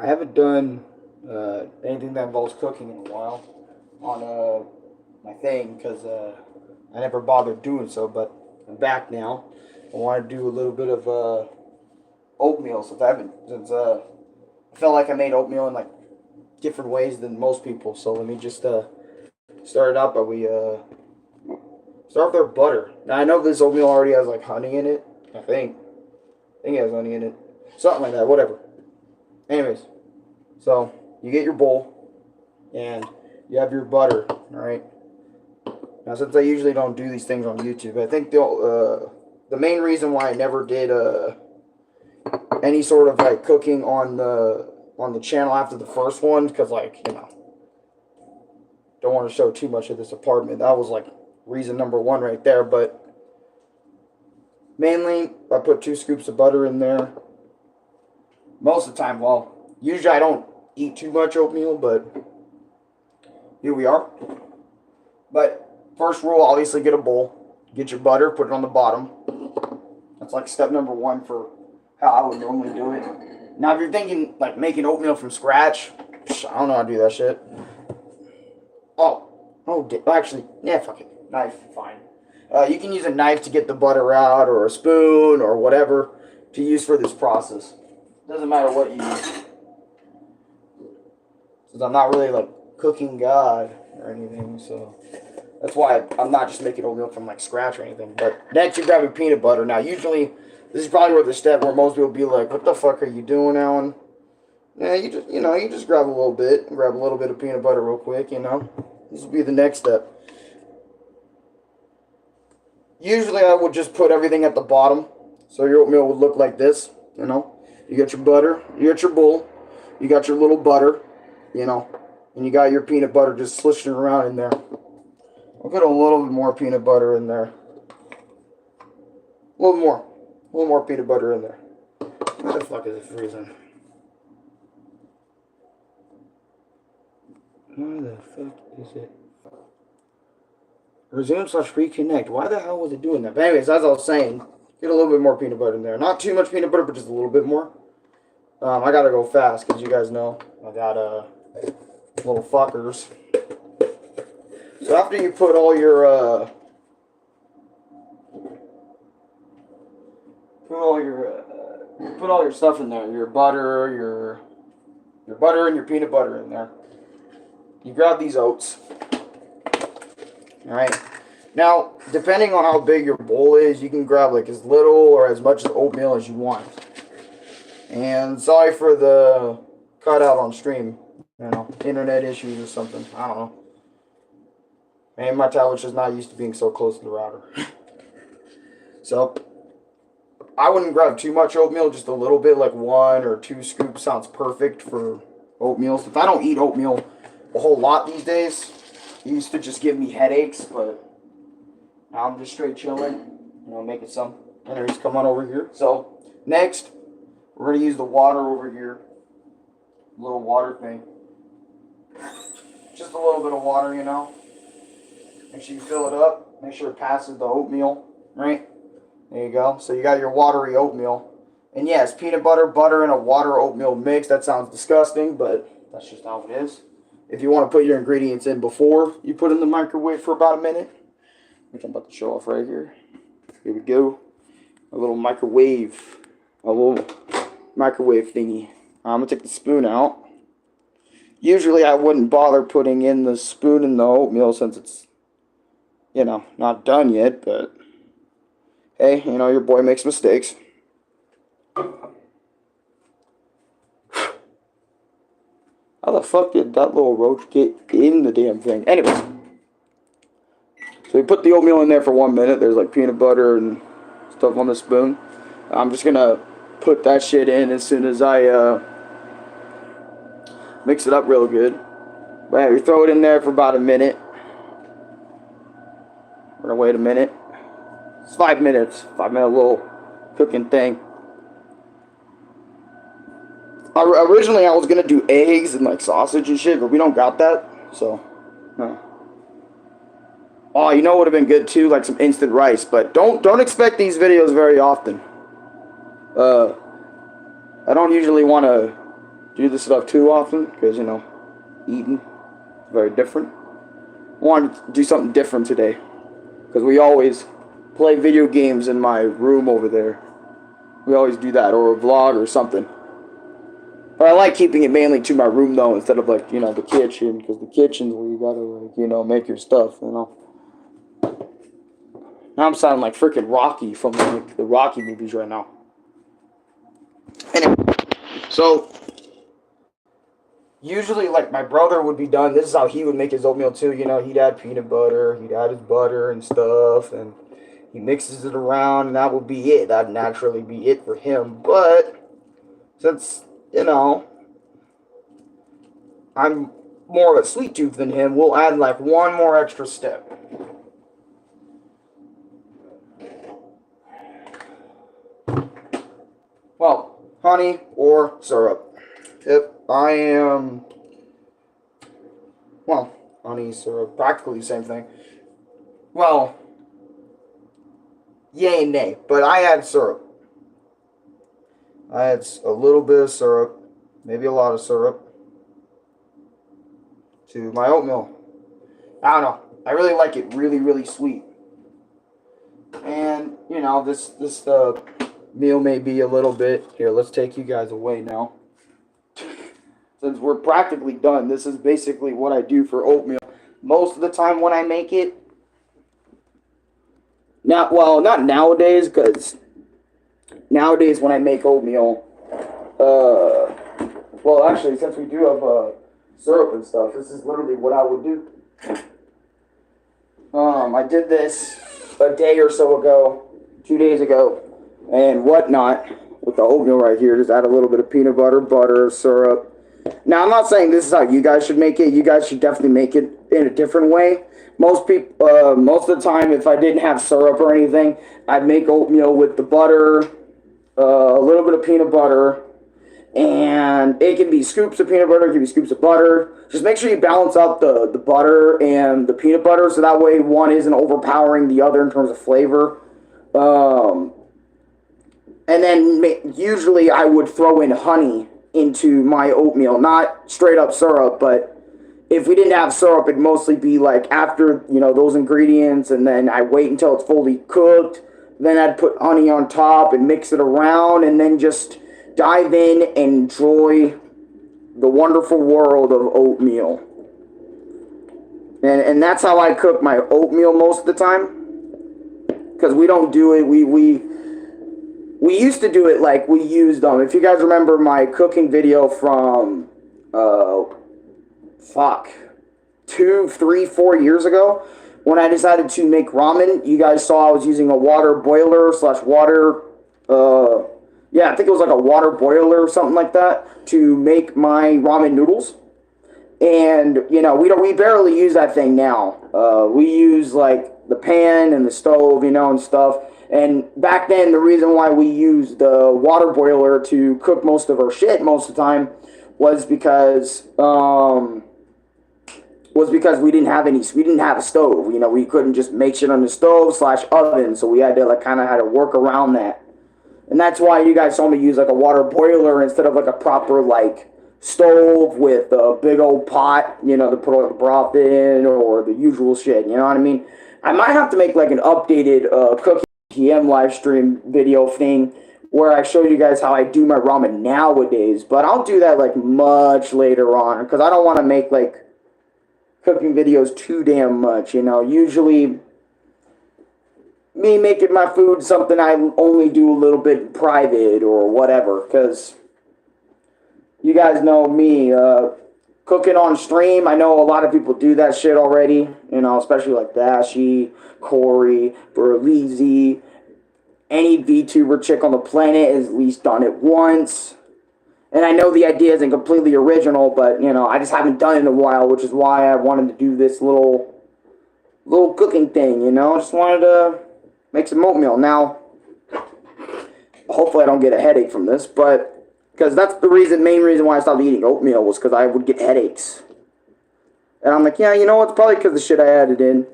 I haven't done anything that involves cooking in a while on my thing because I never bothered doing so. But I'm back now. I want to do a little bit of oatmeal since I felt like I made oatmeal in like different ways than most people. So let me just start it out. But we start with our butter. Now I know this oatmeal already has like honey in it. I think it has honey in it, something like that. Whatever. Anyways. So you get your bowl and you have your butter, all right? Now, since I usually don't do these things on YouTube, I think the main reason why I never did any sort of like cooking on the channel after the first one, because like don't want to show too much of this apartment. That was like reason number one right there. But mainly, I put 2 scoops of butter in there. Most of the time, well, usually I don't eat too much oatmeal, but here we are. But first rule, obviously get a bowl, get your butter, put it on the bottom. That's like step number 1 for how I would normally do it. Now if you're thinking like making oatmeal from scratch, I don't know how to do that shit. Actually, yeah, fuck it, knife, fine. You can use a knife to get the butter out, or a spoon, or whatever to use for this process. Doesn't matter what you use. Since I'm not really like cooking god or anything, so that's why I'm not just making oatmeal from like scratch or anything. But next you grab your peanut butter. Now usually this is probably where the step where most people be like, "What the fuck are you doing, Alan?" Yeah, you just grab a little bit of peanut butter real quick. This will be the next step. Usually I would just put everything at the bottom, so your oatmeal would look like this. You got your butter, you got your bowl, you got your little butter. And you got your peanut butter just slishing around in there. I'll put a little bit more peanut butter in there. A little more peanut butter in there. What the fuck is it freezing? Why the fuck is it? Resume/reconnect. Why the hell was it doing that? But anyways, as I was saying, get a little bit more peanut butter in there. Not too much peanut butter, but just a little bit more. I gotta go fast because you guys know I got little fuckers. So after you put all your put all your stuff in there, your butter, your butter and your peanut butter in there, you grab these oats. All right. Now, depending on how big your bowl is, you can grab like as little or as much oatmeal as you want. And sorry for the cutout on stream. Internet issues or something. I don't know. Maybe my tablet's just not used to being so close to the router. So, I wouldn't grab too much oatmeal, just a little bit, like 1 or 2 scoops sounds perfect for oatmeal. Since I don't eat oatmeal a whole lot these days, it used to just give me headaches, but now I'm just straight chilling, making some. Anyways, come on over here. So, next, we're going to use the water over here. Little water thing. Just a little bit of water, Make sure you fill it up. Make sure it passes the oatmeal, right? There you go. So you got your watery oatmeal. And yes, peanut butter, butter, and a water oatmeal mix. That sounds disgusting, but that's just how it is. If you want to put your ingredients in before you put in the microwave for about a minute, which I'm about to show off right here. Here we go. A little microwave thingy. I'm going to take the spoon out. Usually I wouldn't bother putting in the spoon in the oatmeal since it's, not done yet, but hey, your boy makes mistakes. How the fuck did that little roach get in the damn thing? Anyways, so we put the oatmeal in there for 1 minute. There's like peanut butter and stuff on the spoon. I'm just going to put that shit in as soon as I mix it up real good. But yeah, we throw it in there for about a minute. We're gonna wait a minute. It's 5 minutes. 5-minute little cooking thing. Originally I was gonna do eggs and like sausage and shit, but we don't got that. So no. Oh, you know what would have been good too? Like some instant rice. But don't expect these videos very often. I don't usually want to do this stuff too often because, you know, eating is very different. I wanted to do something different today because we always play video games in my room over there. We always do that, or a vlog or something. But I like keeping it mainly to my room though, instead of like, you know, the kitchen, because the kitchen's where you gotta, like, you know, make your stuff, you know. Now I'm sounding like freaking Rocky from like the Rocky movies right now. Anyway, so usually like my brother would be done. This is how he would make his oatmeal too. You know, he'd add peanut butter, he'd add his butter and stuff, and he mixes it around, and that would be it. That'd naturally be it for him. But since, you know, I'm more of a sweet tooth than him, we'll add like one more extra step. Well, honey or syrup. If I am, well, honey, syrup, practically the same thing. Well, yay and nay, but I add syrup. I add a little bit of syrup, maybe a lot of syrup, to my oatmeal. I don't know. I really like it really, really sweet. And, you know, this meal may be a little bit... Here, let's take you guys away now. Since we're practically done, this is basically what I do for oatmeal. Most of the time when I make it... Now, well, not nowadays, because... Nowadays when I make oatmeal... well, actually, since we do have syrup and stuff, this is literally what I would do. I did this a day or so ago, 2 days ago, and whatnot, with the oatmeal right here. Just add a little bit of peanut butter, butter, syrup. Now, I'm not saying this is how you guys should make it. You guys should definitely make it in a different way. Most people, most of the time, if I didn't have syrup or anything, I'd make oatmeal with the butter, a little bit of peanut butter, and it can be scoops of peanut butter, it can be scoops of butter. Just make sure you balance out the butter and the peanut butter, so that way one isn't overpowering the other in terms of flavor. And then usually I would throw in honey into my oatmeal, not straight up syrup, but if we didn't have syrup, it'd mostly be like after, you know, those ingredients, and then I wait until it's fully cooked, then I'd put honey on top and mix it around, and then just dive in and enjoy the wonderful world of oatmeal. And that's how I cook my oatmeal most of the time, because we don't do it, we used to do it like we used, if you guys remember my cooking video from, 2, 3, 4 years ago, when I decided to make ramen, you guys saw I was using a water boiler / water, yeah, I think it was like a water boiler or something like that to make my ramen noodles. And, you know, we barely use that thing now. We use like the pan and the stove, you know, and stuff. And back then, the reason why we used the water boiler to cook most of our shit most of the time was because we didn't have a stove. You know, we couldn't just make shit on the stove / oven, so we had to like kind of had to work around that. And that's why you guys saw me use like a water boiler instead of like a proper like stove with a big old pot, you know, to put all the broth in or the usual shit, you know what I mean? I might have to make like an updated cooking TM live stream video thing where I show you guys how I do my ramen nowadays, but I'll do that like much later on because I don't want to make like cooking videos too damn much, you know. Usually me making my food something I only do a little bit in private or whatever, because you guys know me, cooking on stream. I know a lot of people do that shit already, you know, especially like Bashi, Corey, Berlizzi. Any VTuber chick on the planet has at least done it once. And I know the idea isn't completely original, but, you know, I just haven't done it in a while, which is why I wanted to do this little cooking thing, you know. Just wanted to make some oatmeal. Now, hopefully I don't get a headache from this, but because that's the main reason why I stopped eating oatmeal was because I would get headaches. And I'm like, yeah, you know what? It's probably because the shit I added in.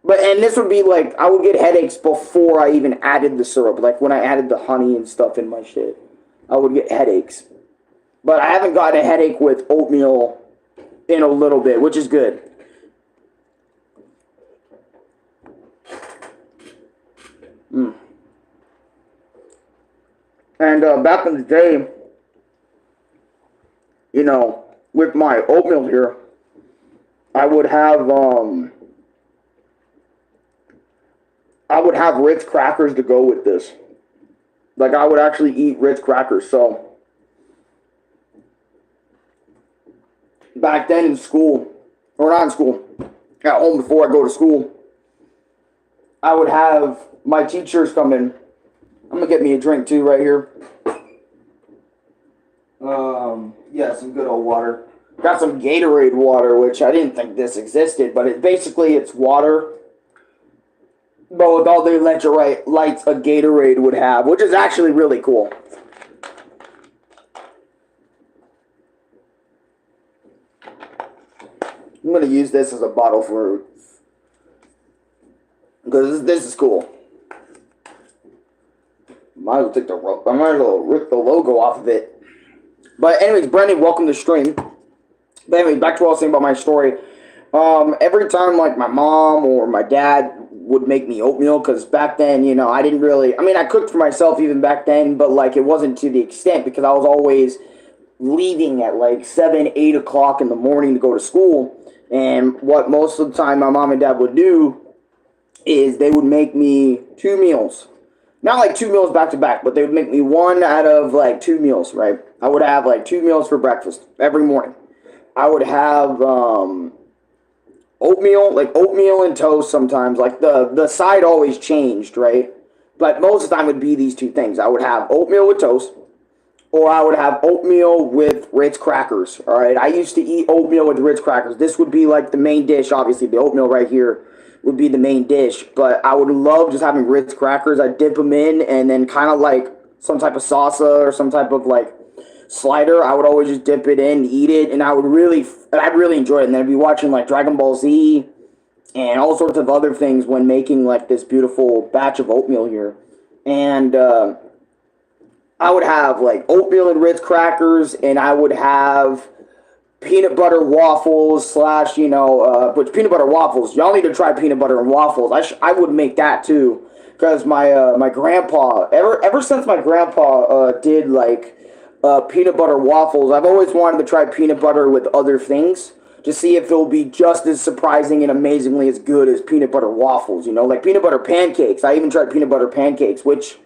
And this would be like, I would get headaches before I even added the syrup. Like when I added the honey and stuff in my shit, I would get headaches. But I haven't gotten a headache with oatmeal in a little bit, which is good. And back in the day, you know, with my oatmeal here, I would have Ritz crackers to go with this. Like, I would actually eat Ritz crackers. So back then in school, or not in school, at home before I go to school, I would have my teachers come in. I'm gonna get me a drink too right here. Yeah, some good old water. Got some Gatorade water, which I didn't think this existed, but it's water, but with all the electrolytes a Gatorade would have, which is actually really cool. I'm gonna use this as a bottle for, because this is cool. Might as well take I might as well rip the logo off of it. But anyways, Brendan, welcome to the stream. But anyways, back to what I was saying about my story. Every time, like, my mom or my dad would make me oatmeal, because back then, you know, I didn't really, I mean, I cooked for myself even back then, but, like, it wasn't to the extent, because I was always leaving at, like, 7, 8 o'clock in the morning to go to school. And what most of the time my mom and dad would do is they would make me 2 meals. Not like 2 meals back to back, but they would make me one out of like 2 meals, right? I would have like 2 meals for breakfast every morning. I would have oatmeal and toast sometimes. Like the side always changed, right? But most of the time it would be these 2 things. I would have oatmeal with toast, or I would have oatmeal with Ritz crackers, all right? I used to eat oatmeal with Ritz crackers. This would be like the main dish, obviously. The oatmeal right here would be the main dish, but I would love just having Ritz crackers. I'd dip them in, and then kind of like some type of salsa or some type of like slider, I would always just dip it in, eat it, and I'd really enjoy it. And then I'd be watching like Dragon Ball Z and all sorts of other things when making like this beautiful batch of oatmeal here. And I would have like oatmeal and Ritz crackers, and I would have peanut butter waffles / which peanut butter waffles, y'all need to try peanut butter and waffles. I would make that too, because my grandpa, ever since my grandpa did like peanut butter waffles, I've always wanted to try peanut butter with other things to see if it'll be just as surprising and amazingly as good as peanut butter waffles, you know, like peanut butter pancakes. I even tried peanut butter pancakes, which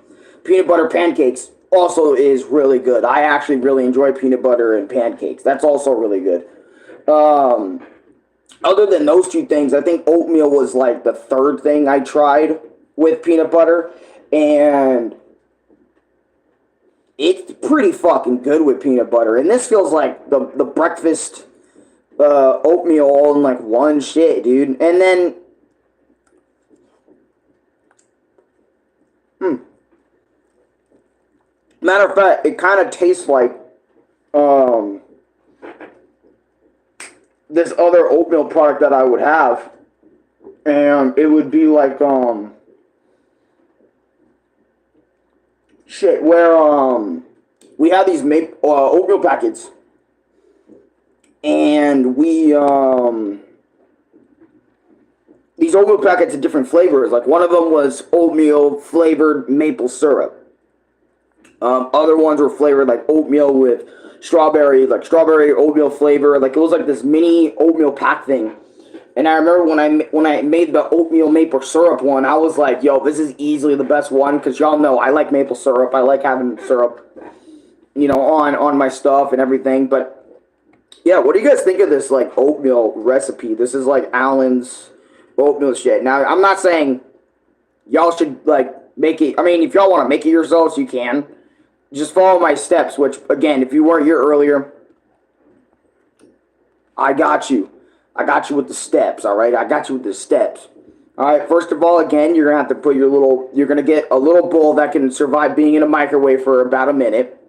peanut butter pancakes also is really good. I actually really enjoy peanut butter and pancakes. That's also really good. Other than those 2 things, I think oatmeal was like the 3rd thing I tried with peanut butter, and it's pretty fucking good with peanut butter. And this feels like the breakfast oatmeal all in like one shit, dude. And then matter of fact, it kind of tastes like this other oatmeal product that I would have, and it would be like we have these oatmeal packets, and these oatmeal packets of different flavors. Like one of them was oatmeal flavored maple syrup. Other ones were flavored like oatmeal with strawberry oatmeal flavor. Like it was like this mini oatmeal pack thing. And I remember when I made the oatmeal maple syrup one, I was like, yo, this is easily the best one, because y'all know I like maple syrup. I like having syrup, you know, on my stuff and everything. But yeah, what do you guys think of this like oatmeal recipe? This is like Alan's oatmeal shit. Now, I'm not saying y'all should like make it. I mean, if y'all want to make it yourselves, you can. Just follow my steps, which, again, if you weren't here earlier, I got you. I got you with the steps, all right? I got you with the steps. All right, first of all, again, you're going to have to put you're going to get a little bowl that can survive being in a microwave for about a minute.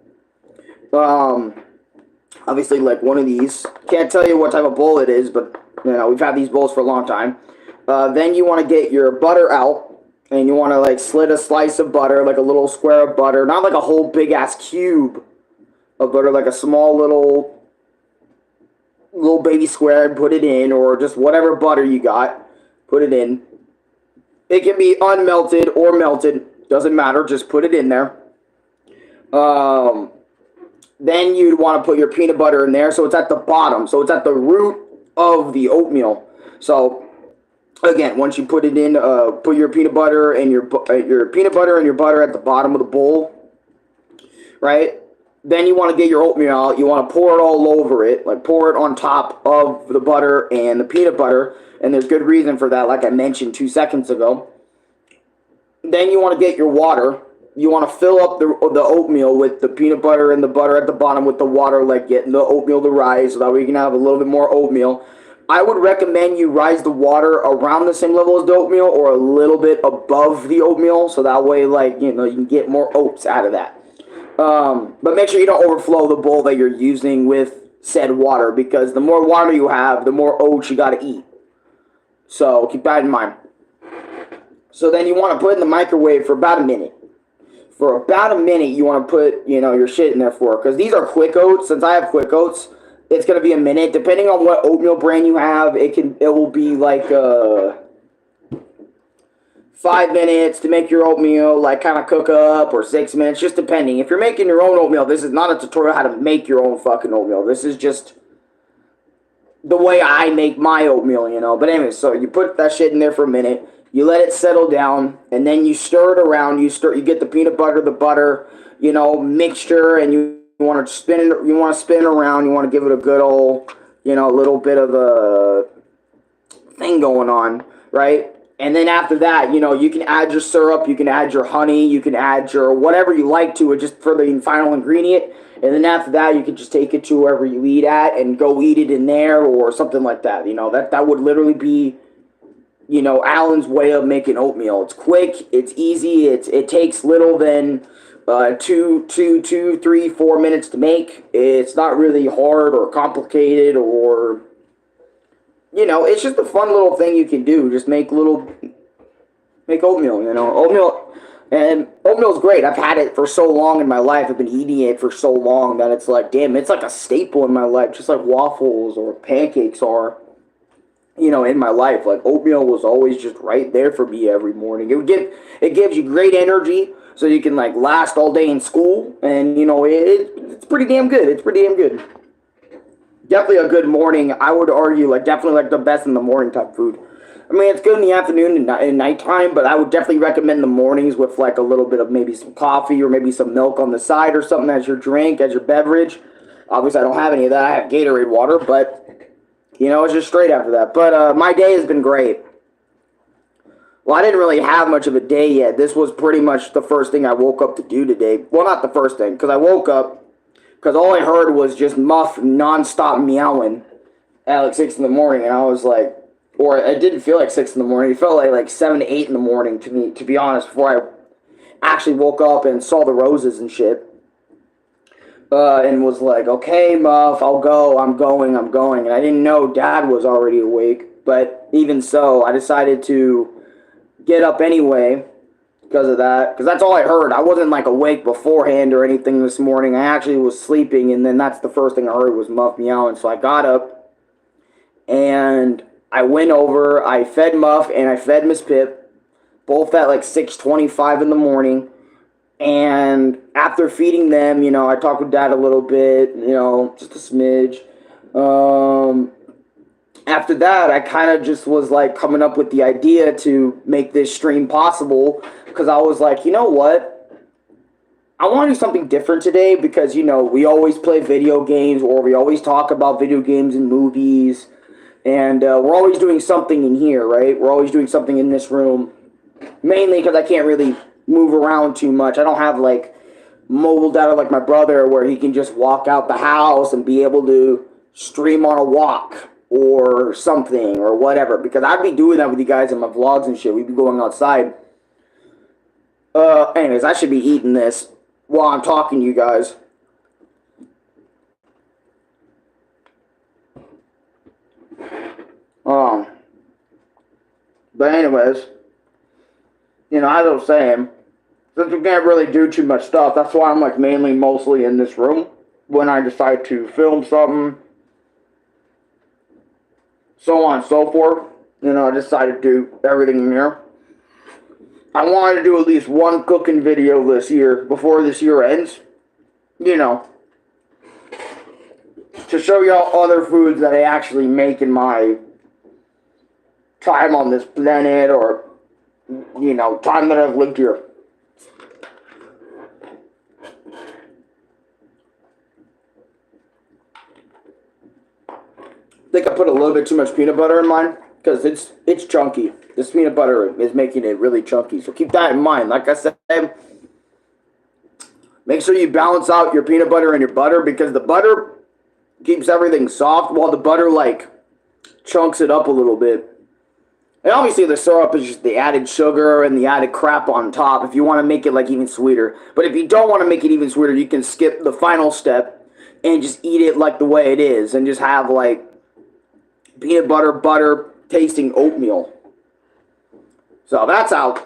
Obviously, like one of these. Can't tell you what type of bowl it is, but, you know, we've had these bowls for a long time. Then you want to get your butter out. And you want to, like, slit a slice of butter, like a little square of butter. Not like a whole big-ass cube of butter, like a small little baby square, and put it in, or just whatever butter you got, put it in. It can be unmelted or melted, doesn't matter, just put it in there. Then you'd want to put your peanut butter in there, so it's at the bottom, so it's at the root of the oatmeal. So again, once you put it in, put your peanut butter and your butter at the bottom of the bowl, right? Then you want to get your oatmeal out. You want to pour it all over it, like pour it on top of the butter and the peanut butter, and there's good reason for that, like I mentioned 2 seconds ago. Then you want to get your water. You want to fill up the oatmeal with the peanut butter and the butter at the bottom with the water, like getting the oatmeal to rise, so that way you can have a little bit more oatmeal. I would recommend you rise the water around the same level as the oatmeal, or a little bit above the oatmeal, so that way, like, you know, you can get more oats out of that. But make sure you don't overflow the bowl that you're using with said water, because the more water you have, the more oats you got to eat. So keep that in mind. So then you want to put it in the microwave for about a minute. For about a minute, you want to put, you know, your shit in there for, because these are quick oats. Since I have quick oats, it's going to be a minute. Depending on what oatmeal brand you have, it will be like 5 minutes to make your oatmeal, like kind of cook up, or 6 minutes, just depending. If you're making your own oatmeal, this is not a tutorial how to make your own fucking oatmeal. This is just the way I make my oatmeal, you know. But anyway, so you put that shit in there for a minute. You let it settle down, and then you stir it around. You get the peanut butter, the butter, you know, mixture, and you want to spin it. You want to spin it around. You want to give it a good old, you know, little bit of a thing going on, right? And then after that, you know, you can add your syrup, you can add your honey, you can add your whatever you like to it, just for the final ingredient. And then after that, you can just take it to wherever you eat at and go eat it in there or something like that. You know, that would literally be, you know, Alan's way of making oatmeal. It's quick, it's easy, it takes little than 2, 3, 4 minutes to make. It's not really hard or complicated, or, you know, it's just a fun little thing you can do. Just make oatmeal, you know. Oatmeal's great. I've had it for so long in my life. I've been eating it for so long that it's like, damn, it's like a staple in my life, just like waffles or pancakes are. You know, in my life, like oatmeal was always just right there for me every morning. It gives you great energy, so you can like last all day in school, and you know it's pretty damn good. It's pretty damn good. Definitely a good morning. I would argue, like definitely like the best in the morning type food. I mean, it's good in the afternoon and nighttime, but I would definitely recommend the mornings with like a little bit of maybe some coffee or maybe some milk on the side or something as your drink, as your beverage. Obviously, I don't have any of that. I have Gatorade water, but you know, it's just straight after that. But my day has been great. Well, I didn't really have much of a day yet. This was pretty much the first thing I woke up to do today. Well, not the first thing, because I woke up, because all I heard was just Muff nonstop meowing at like 6 in the morning. And I was like, or it didn't feel like 6 in the morning. It felt like 7 to 8 in the morning to me, to be honest, before I actually woke up and saw the roses and shit. And was like, okay, Muff, I'll go, I'm going. And I didn't know Dad was already awake, but even so, I decided to get up anyway because of that, because that's all I heard. I wasn't like awake beforehand or anything this morning. I actually was sleeping, and then that's the first thing I heard was Muff meowing. So I got up, and I went over, I fed Muff, and I fed Miss Pip, both at like 6:25 in the morning. And after feeding them, you know, I talked with Dad a little bit, you know, just a smidge. After that, I kind of just was like coming up with the idea to make this stream possible, because I was like, you know what? I want to do something different today, because, you know, we always play video games, or we always talk about video games and movies, and we're always doing something in here, right? We're always doing something in this room, mainly because I can't really move around too much. I don't have like mobile data like my brother, where he can just walk out the house and be able to stream on a walk or something or whatever, because I'd be doing that with you guys in my vlogs and shit. We'd be going outside. Anyways, I should be eating this while I'm talking to you guys. But anyways, you know, as I was saying, since we can't really do too much stuff, that's why I'm like mostly in this room. when I decide to film something, so on and so forth. You know, I decided to do everything in here. I wanted to do at least one cooking video this year, before this year ends. You know, to show y'all other foods that I actually make in my time on this planet, or, you know, time that I've lived here. I think I put a little bit too much peanut butter in mine, because it's chunky. This peanut butter is making it really chunky, so keep that in mind. Like I said, make sure you balance out your peanut butter and your butter, because the butter keeps everything soft, while the butter, like, chunks it up a little bit. And obviously the syrup is just the added sugar and the added crap on top if you want to make it, like, even sweeter. But if you don't want to make it even sweeter, you can skip the final step and just eat it like the way it is, and just have, like, peanut butter tasting oatmeal. So that's how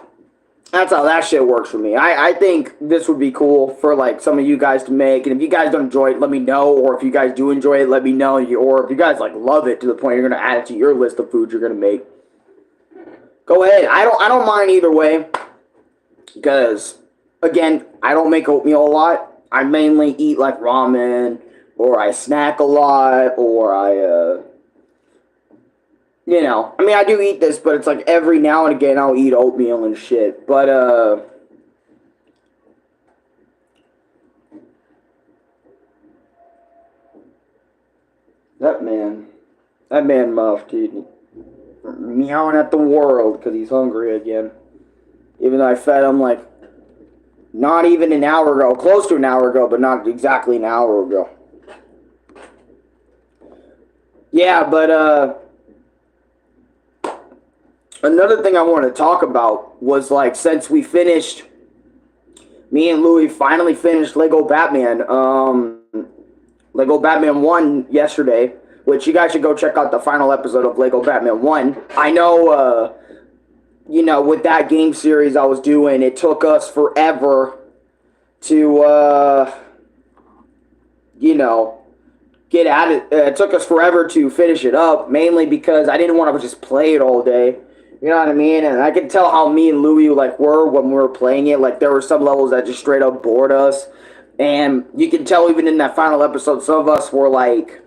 that shit works for me. I think this would be cool for, like, some of you guys to make. And if you guys don't enjoy it, let me know. Or if you guys do enjoy it, let me know. Or if you guys, like, love it to the point you're going to add it to your list of foods you're going to make, go ahead. I don't mind either way. Because, again, I don't make oatmeal a lot. I mainly eat, like, ramen. Or I snack a lot. Or I, you know, I mean, I do eat this, but it's like every now and again I'll eat oatmeal and shit. But, that man Muff, dude, meowing at the world because he's hungry again. Even though I fed him, like, not even an hour ago, close to an hour ago, but not exactly an hour ago. Yeah, but, another thing I wanted to talk about was, like, since we finished, me and Louie finally finished Lego Batman, Lego Batman 1 yesterday, which you guys should go check out the final episode of Lego Batman 1. I know, you know, with that game series I was doing, it took us forever to, you know, get at it. It took us forever to finish it up, mainly because I didn't want to just play it all day. You know what I mean? And I could tell how me and Louie, like, were when we were playing it. Like, there were some levels that just straight up bored us. And you can tell even in that final episode, some of us were like,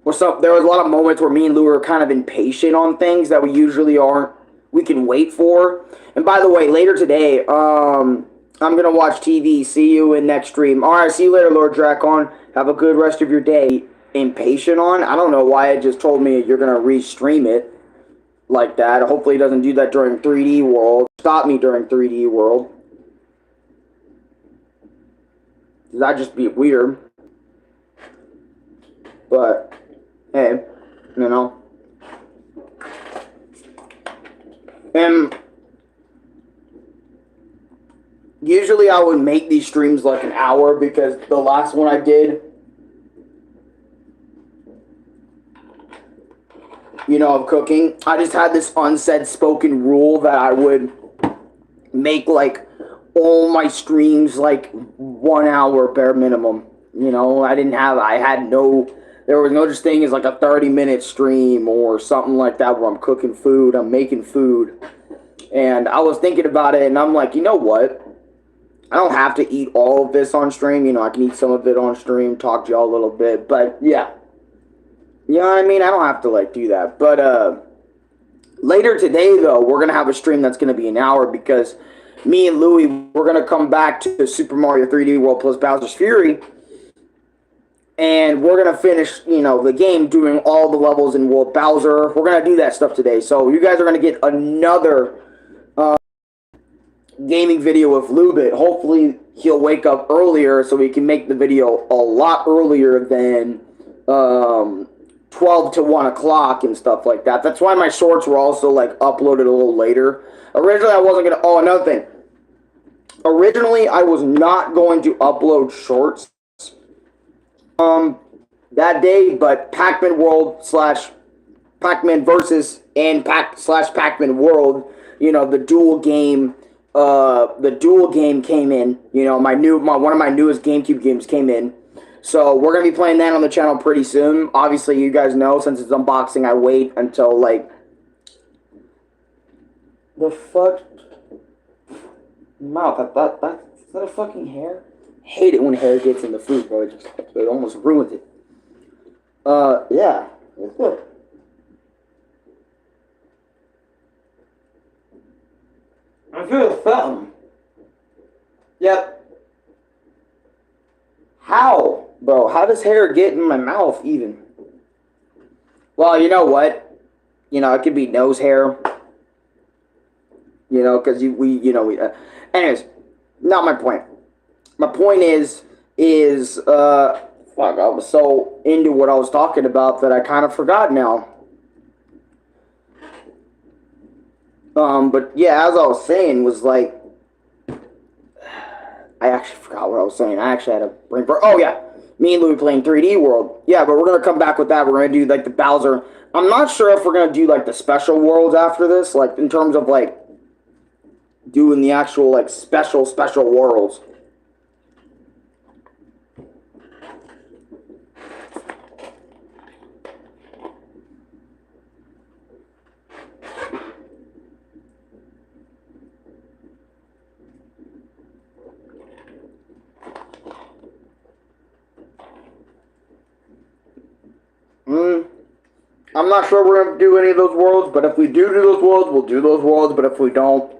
there was a lot of moments where me and Louie were kind of impatient on things that we usually aren't. We can wait for. And by the way, later today, I'm going to watch TV. See you in next stream. All right, see you later, Lord Dracon. Have a good rest of your day. Impatient on? I don't know why it just told me you're going to restream it like that. Hopefully it doesn't do that during 3D World. Stop me during 3D World. That'd just be weird. But, hey, you know. And usually I would make these streams like an hour, because the last one I did, you know, of cooking, I just had this unsaid spoken rule that I would make, like, all my streams, like, 1 hour bare minimum. You know, there was no such thing as, like, a 30-minute stream or something like that where I'm cooking food, I'm making food. And I was thinking about it, and I'm like, you know what? I don't have to eat all of this on stream. You know, I can eat some of it on stream, talk to y'all a little bit, but, yeah. You know what I mean? I don't have to, like, do that. But, later today, though, we're going to have a stream that's going to be an hour, because me and Louie, we're going to come back to Super Mario 3D World plus Bowser's Fury. And we're going to finish, you know, the game doing all the levels in World Bowser. We're going to do that stuff today. So you guys are going to get another gaming video with Lubit. Hopefully he'll wake up earlier so we can make the video a lot earlier than 12 to 1 o'clock and stuff like that. That's why my shorts were also, like, uploaded a little later. Originally, I wasn't going to... Oh, another thing. Originally, I was not going to upload shorts that day, but Pac-Man World / Pac-Man Versus and Pac-Man World, you know, the dual game came in. You know, one of my newest GameCube games came in. So we're going to be playing that on the channel pretty soon. Obviously, you guys know, since it's unboxing, I wait until, like... The fuck? Mouth, is that a fucking hair? I hate it when hair gets in the food, bro. It almost ruins it. Yeah. It's good. I feel something. Yep. How? Bro, how does hair get in my mouth even? Well, you know what? You know, it could be nose hair. You know, because anyways, not my point. My point is, fuck, I was so into what I was talking about that I kind of forgot now. But yeah, as I was saying, was like, I actually forgot what I was saying. I actually had a brain fart. Oh yeah, me and Louie playing 3D World. Yeah, but we're gonna come back with that. We're gonna do like the Bowser. I'm not sure if we're gonna do like the special worlds after this, like in terms of like doing the actual like special worlds. I'm not sure we're going to do any of those worlds, but if we do those worlds, we'll do those worlds, but if we don't,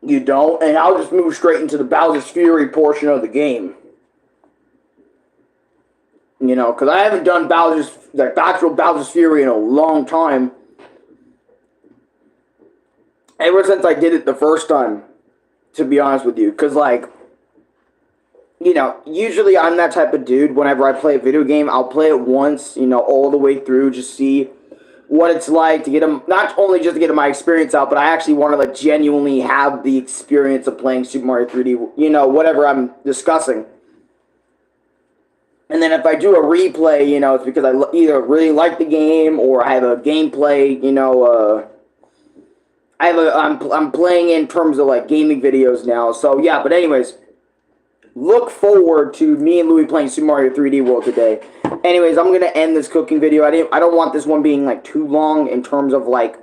you don't, and I'll just move straight into the Bowser's Fury portion of the game. You know, because I haven't done the actual Bowser's Fury in a long time. Ever since I did it the first time, to be honest with you, because like, you know, usually I'm that type of dude. Whenever I play a video game, I'll play it once, you know, all the way through, just see what it's like to get them, not only just to get my experience out, but I actually want to like genuinely have the experience of playing Super Mario 3D, you know, whatever I'm discussing. And then if I do a replay, you know, it's because I either really like the game or I have a gameplay, you know, I'm playing in terms of like gaming videos now. So yeah, but anyways, look forward to me and Louie playing Super Mario 3D World today. Anyways, I'm gonna end this cooking video. I don't want this one being like too long in terms of like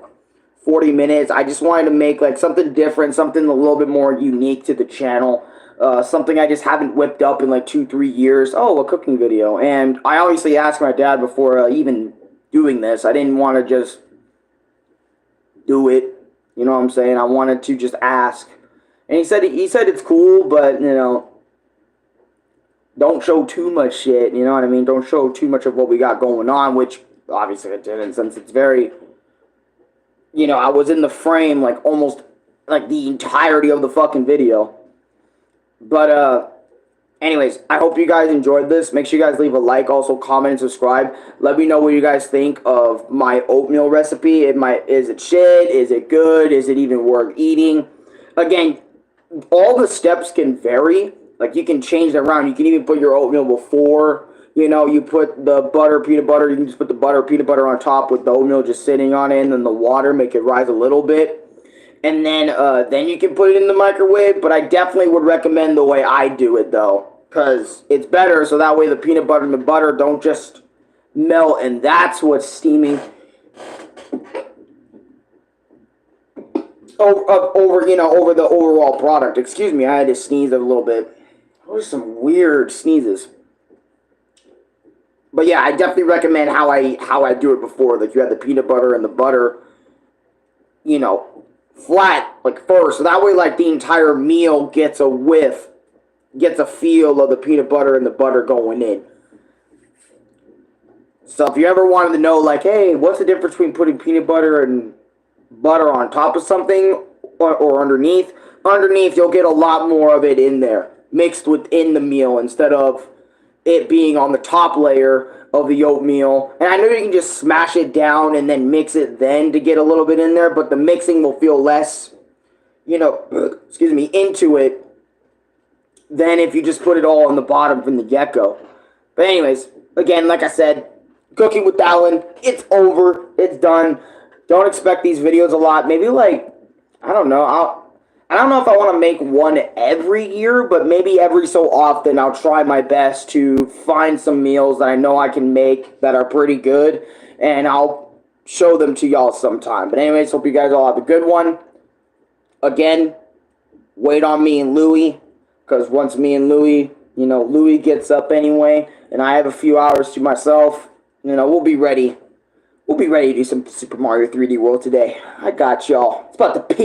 40 minutes. I just wanted to make like something different, something a little bit more unique to the channel. Something I just haven't whipped up in like 2-3 years. Oh, a cooking video. And I obviously asked my dad before even doing this. I didn't want to just do it. You know what I'm saying? I wanted to just ask. And he said it's cool, but you know, don't show too much shit, you know what I mean? Don't show too much of what we got going on, which obviously I didn't, since it's very, you know, I was in the frame like almost like the entirety of the fucking video. But anyways, I hope you guys enjoyed this. Make sure you guys leave a like, also comment and subscribe. Let me know what you guys think of my oatmeal recipe. Is it shit? Is it good? Is it even worth eating? Again, all the steps can vary. Like, you can change it around. You can even put your oatmeal before, you know, you put the butter, peanut butter. You can just put the butter, peanut butter on top with the oatmeal just sitting on it, and then the water, make it rise a little bit. And then you can put it in the microwave. But I definitely would recommend the way I do it, though, because it's better, so that way the peanut butter and the butter don't just melt, and that's what's steaming over the overall product. Excuse me, I had to sneeze a little bit. Those are some weird sneezes. But yeah, I definitely recommend how I do it before. Like, you have the peanut butter and the butter, you know, flat, like, first. So that way, like, the entire meal gets a whiff, gets a feel of the peanut butter and the butter going in. So if you ever wanted to know, like, hey, what's the difference between putting peanut butter and butter on top of something or underneath? Underneath, you'll get a lot more of it in there, mixed within the meal, instead of it being on the top layer of the oatmeal. And I know you can just smash it down and then mix it then to get a little bit in there, but the mixing will feel less, you know, excuse me, into it than if you just put it all on the bottom from the get-go. But anyways, again, like I said, cooking with Alan, it's over, it's done. Don't expect these videos a lot. Maybe like, I don't know, I don't know if I want to make one every year, but maybe every so often I'll try my best to find some meals that I know I can make that are pretty good, and I'll show them to y'all sometime. But anyways, hope you guys all have a good one. Again, wait on me and Louie, because once me and Louie, Louie gets up anyway, and I have a few hours to myself, we'll be ready. We'll be ready to do some Super Mario 3D World today. I got y'all. It's about to peak.